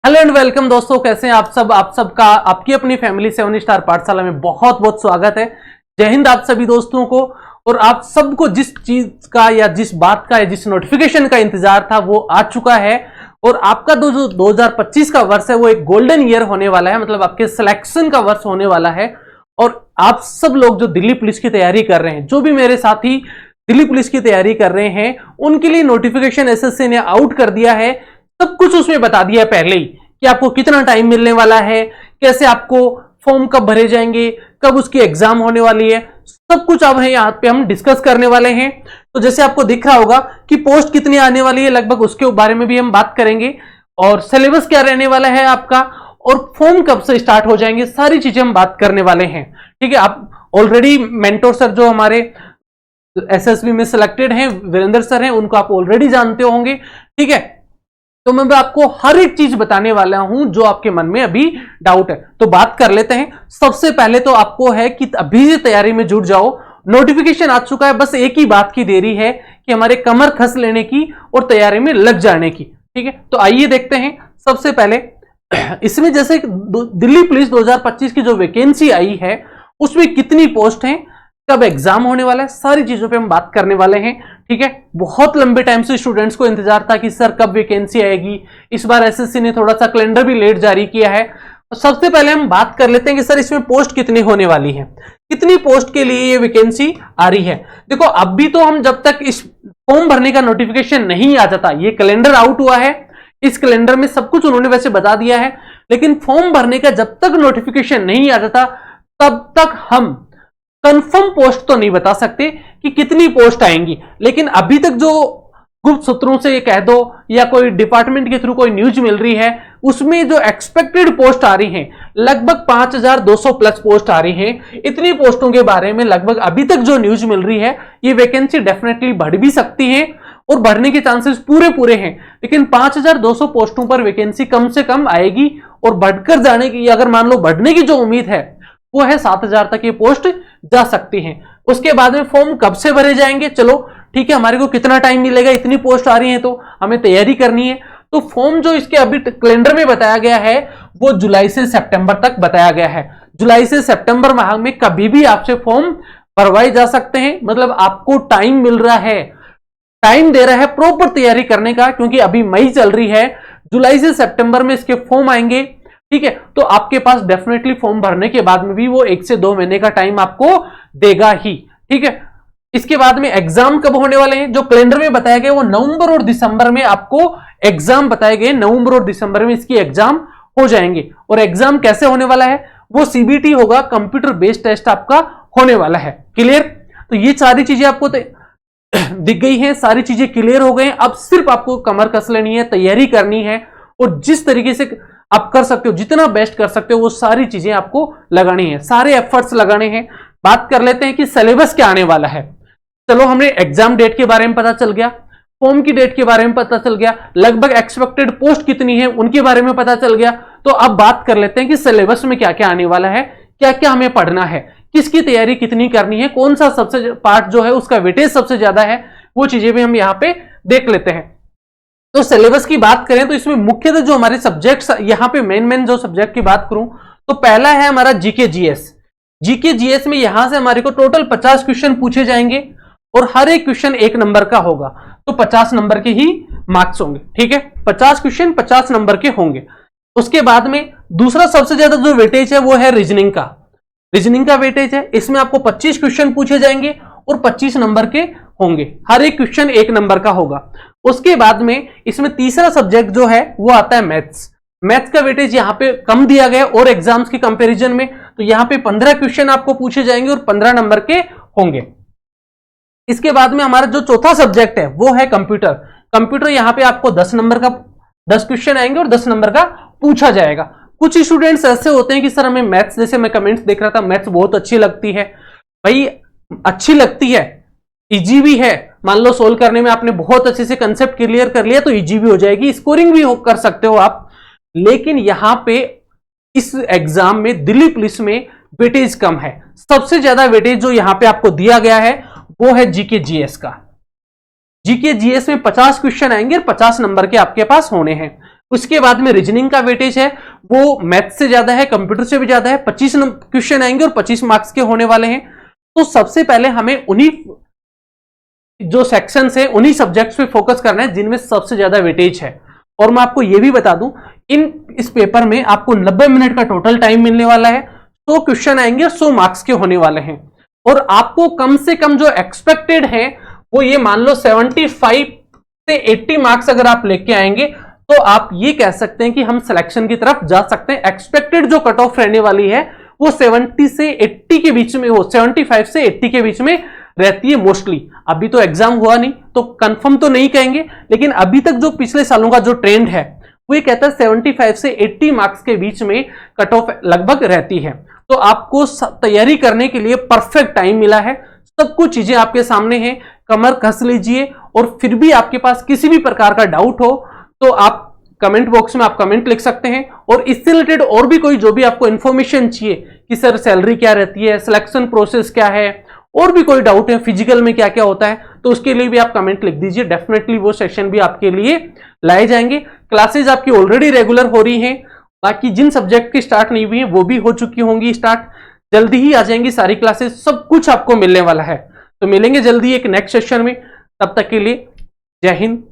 Hello and welcome दोस्तों, कैसे हैं आप सब। आप सबका आपकी अपनी फैमिली 7 स्टार पाठशाला में बहुत बहुत स्वागत है। जय हिंद आप सभी दोस्तों को। और आप सबको जिस चीज का या जिस बात का या जिस नोटिफिकेशन का इंतजार था वो आ चुका है। और आपका जो 2025 का वर्ष है वो एक गोल्डन ईयर होने वाला है, मतलब आपके सिलेक्शन का वर्ष होने वाला है। और आप सब लोग जो दिल्ली पुलिस की तैयारी कर रहे हैं, जो भी मेरे साथी दिल्ली पुलिस की तैयारी कर रहे हैं, उनके लिए नोटिफिकेशन एसएससी ने आउट कर दिया है। सब कुछ उसमें बता दिया है पहले ही कि आपको कितना टाइम मिलने वाला है, कैसे आपको फॉर्म कब भरे जाएंगे, कब उसकी एग्जाम होने वाली है, सब कुछ अब है यहाँ पे हम डिस्कस करने वाले हैं। तो जैसे आपको दिख रहा होगा कि पोस्ट कितनी आने वाली है, लगभग उसके बारे में भी हम बात करेंगे। और सिलेबस क्या रहने वाला है आपका, और फॉर्म कब से स्टार्ट हो जाएंगे, सारी चीजें हम बात करने वाले हैं। ठीक है, आप ऑलरेडी मेंटोर सर जो हमारे एसएसबी में सिलेक्टेड हैं, वीरेंद्र सर हैं, उनको आप ऑलरेडी जानते होंगे। ठीक है, तो मैं आपको हर एक चीज बताने वाला हूं जो आपके मन में अभी डाउट है। तो बात कर लेते हैं। सबसे पहले तो आपको है कि अभी से तैयारी में जुट जाओ। नोटिफिकेशन आ चुका है, बस एक ही बात की देरी है कि हमारे कमर खस लेने की और तैयारी में लग जाने की। ठीक है, तो आइए देखते हैं। सबसे पहले इसमें जैसे दिल्ली पुलिस 2025 की जो वैकेंसी आई है उसमें कितनी पोस्ट है, कब एग्जाम होने वाला है, सारी चीजों पे हम बात करने वाले हैं। ठीक है, बहुत लंबे टाइम से स्टूडेंट्स को इंतजार था कि सर कब वैकेंसी आएगी। इस बार एसएससी ने थोड़ा सा कैलेंडर भी लेट जारी किया है। तो सबसे पहले हम बात कर लेते हैं कि सर इसमें पोस्ट कितनी होने वाली है, कितनी पोस्ट के लिए ये वैकेंसी आ रही है। देखो, अभी तो हम जब तक इस फॉर्म भरने का नोटिफिकेशन नहीं आ जाता, ये कैलेंडर आउट हुआ है, इस कैलेंडर में सब कुछ उन्होंने वैसे बता दिया है, लेकिन फॉर्म भरने का जब तक नोटिफिकेशन नहीं आ जाता तब तक हम कंफर्म पोस्ट तो नहीं बता सकते कि कितनी पोस्ट आएंगी। लेकिन अभी तक जो गुप्त सूत्रों से ये कह दो या कोई डिपार्टमेंट के थ्रू कोई न्यूज मिल रही है, उसमें जो एक्सपेक्टेड पोस्ट आ रही हैं लगभग 5200 प्लस पोस्ट आ रही हैं। इतनी पोस्टों के बारे में लगभग अभी तक जो न्यूज मिल रही है, ये वैकेंसी डेफिनेटली बढ़ भी सकती है और बढ़ने के चांसेस पूरे हैं। लेकिन 5200 पोस्टों पर वैकेंसी कम से कम आएगी, और बढ़कर जाने की, अगर मान लो बढ़ने की जो उम्मीद है वो है 7000 तक ये पोस्ट जा सकती हैं। उसके बाद में फॉर्म कब से भरे जाएंगे, चलो ठीक है, हमारे को कितना टाइम मिलेगा, इतनी पोस्ट आ रही है तो हमें तैयारी करनी है। तो फॉर्म जो इसके अभी कैलेंडर में बताया गया है वो जुलाई से सितंबर तक बताया गया है। जुलाई से सितंबर माह में कभी भी आपसे फॉर्म भरवाए जा सकते हैं, मतलब आपको टाइम मिल रहा है, टाइम दे रहा है प्रॉपर तैयारी करने का, क्योंकि अभी मई चल रही है, जुलाई से सितंबर में इसके फॉर्म आएंगे। ठीक है, तो आपके पास डेफिनेटली फॉर्म भरने के बाद में भी वो 1 से 2 महीने का टाइम आपको देगा ही। ठीक है, इसके बाद में एग्जाम कब होने वाले हैं, जो कैलेंडर में बताया गया वो नवंबर और दिसंबर में आपको एग्जाम बताए गए, नवंबर और दिसंबर में इसकी एग्जाम हो जाएंगे। और एग्जाम कैसे होने वाला है, वो सीबीटी होगा, कंप्यूटर बेस्ड टेस्ट आपका होने वाला है। क्लियर, तो ये सारी चीजें आपको दिख गई है, सारी चीजें क्लियर हो गई। अब सिर्फ आपको कमर कस लेनी है, तैयारी करनी है, और जिस तरीके से आप कर सकते हो, जितना बेस्ट कर सकते हो, वो सारी चीजें आपको लगानी है, सारे एफर्ट्स लगाने हैं। बात कर लेते हैं कि सिलेबस क्या आने वाला है। चलो, हमने एग्जाम डेट के बारे में पता चल गया, फॉर्म की डेट के बारे में पता चल गया, लगभग एक्सपेक्टेड पोस्ट कितनी है उनके बारे में पता चल गया। तो अब बात कर लेते हैं कि सिलेबस में क्या क्या आने वाला है, क्या क्या हमें पढ़ना है, किसकी तैयारी कितनी करनी है, कौन सा सबसे पार्ट जो है उसका वेटेज सबसे ज्यादा है, वो चीजें भी हम यहाँ पे देख लेते हैं। तो सिलेबस की बात करें तो इसमें मुख्यतः जो हमारे सब्जेक्ट्स, यहां पे मेन जो सब्जेक्ट की बात करूं तो पहला है हमारा जीके जीएस। जीके जीएस में यहां से हमारे को टोटल 50 क्वेश्चन पूछे जाएंगे, और हर एक क्वेश्चन 1 नंबर का होगा, तो 50 नंबर के ही मार्क्स होंगे। ठीक है, 50 क्वेश्चन 50 नंबर के होंगे। उसके बाद में दूसरा सबसे ज्यादा जो वेटेज है वो है रीजनिंग का। रीजनिंग का वेटेज है, इसमें आपको 25 क्वेश्चन पूछे जाएंगे और 25 नंबर के होंगे, हर एक क्वेश्चन 1 नंबर का होगा। उसके बाद में इसमें तीसरा सब्जेक्ट जो है वो आता है मैथ्स। मैथ्स का वेटेज यहां पे कम दिया गया और एग्जाम्स के कंपैरिजन में, तो यहां पे 15 क्वेश्चन आपको पूछे जाएंगे और 15 नंबर के होंगे। इसके बाद में हमारा जो चौथा सब्जेक्ट है वो है कंप्यूटर। कंप्यूटर यहां पे आपको 10 नंबर का 10 क्वेश्चन आएंगे और 10 नंबर का पूछा जाएगा। कुछ स्टूडेंट्स ऐसे होते हैं कि सर हमें मैथ्स, जैसे मैं कमेंट्स देख रहा था, मैथ्स बहुत अच्छी लगती है। भाई अच्छी लगती है, इजी भी है, मान लो सोल्व करने में आपने बहुत अच्छे से कंसेप्ट क्लियर कर लिया तो इजी भी हो जाएगी, स्कोरिंग भी कर सकते हो आप। लेकिन यहां पे इस एग्जाम में दिल्ली पुलिस में वेटेज कम है। सबसे ज्यादा वेटेज जो यहां पे आपको दिया गया है वो है जीके जीएस का। जीके जीएस में 50 क्वेश्चन आएंगे और 50 नंबर के आपके पास होने हैं। उसके बाद में रीजनिंग का वेटेज है वो मैथ से ज्यादा है, कंप्यूटर से भी ज्यादा है। 25 क्वेश्चन आएंगे और 25 मार्क्स के होने वाले हैं। तो सबसे पहले हमें उन्हीं जो सेक्शंस है उन्हीं सब्जेक्ट्स पे फोकस करना है जिनमें सबसे ज्यादा वेटेज है। और मैं आपको यह भी बता दूं, इस पेपर में आपको 90 मिनट का टोटल टाइम मिलने वाला है। 100 क्वेश्चन आएंगे और 100 मार्क्स के होने वाले हैं। और आपको कम से कम जो एक्सपेक्टेड है वो ये मान लो 75 से 80 मार्क्स अगर आप लेके आएंगे तो आप ये कह सकते हैं कि हम सिलेक्शन की तरफ जा सकते हैं। एक्सपेक्टेड जो कट ऑफ रहने वाली है वो 70 से 80 के बीच में, वो 75 से 80 के बीच में रहती है मोस्टली। अभी तो एग्जाम हुआ नहीं तो कंफर्म तो नहीं कहेंगे, लेकिन अभी तक जो पिछले सालों का जो ट्रेंड है वो ये कहता है 75 से 80 मार्क्स के बीच में कट ऑफ लगभग रहती है। तो आपको तैयारी करने के लिए परफेक्ट टाइम मिला है। सब कुछ चीजें आपके सामने हैं, कमर कस लीजिए। और फिर भी आपके पास किसी भी प्रकार का डाउट हो तो आप कमेंट बॉक्स में आप कमेंट लिख सकते हैं। और इससे रिलेटेड और भी कोई जो भी आपको इंफॉर्मेशन चाहिए कि सर सैलरी क्या रहती है, सिलेक्शन प्रोसेस क्या है, और भी कोई डाउट है फिजिकल में क्या क्या होता है, तो उसके लिए भी आप कमेंट लिख दीजिए। डेफिनेटली वो सेशन भी आपके लिए लाए जाएंगे। क्लासेस आपकी ऑलरेडी रेगुलर हो रही हैं। बाकी जिन सब्जेक्ट की स्टार्ट नहीं हुई है वो भी हो चुकी होंगी स्टार्ट, जल्दी ही आ जाएंगी सारी क्लासेस। सब कुछ आपको मिलने वाला है। तो मिलेंगे जल्दी एक नेक्स्ट सेशन में। तब तक के लिए जय हिंद।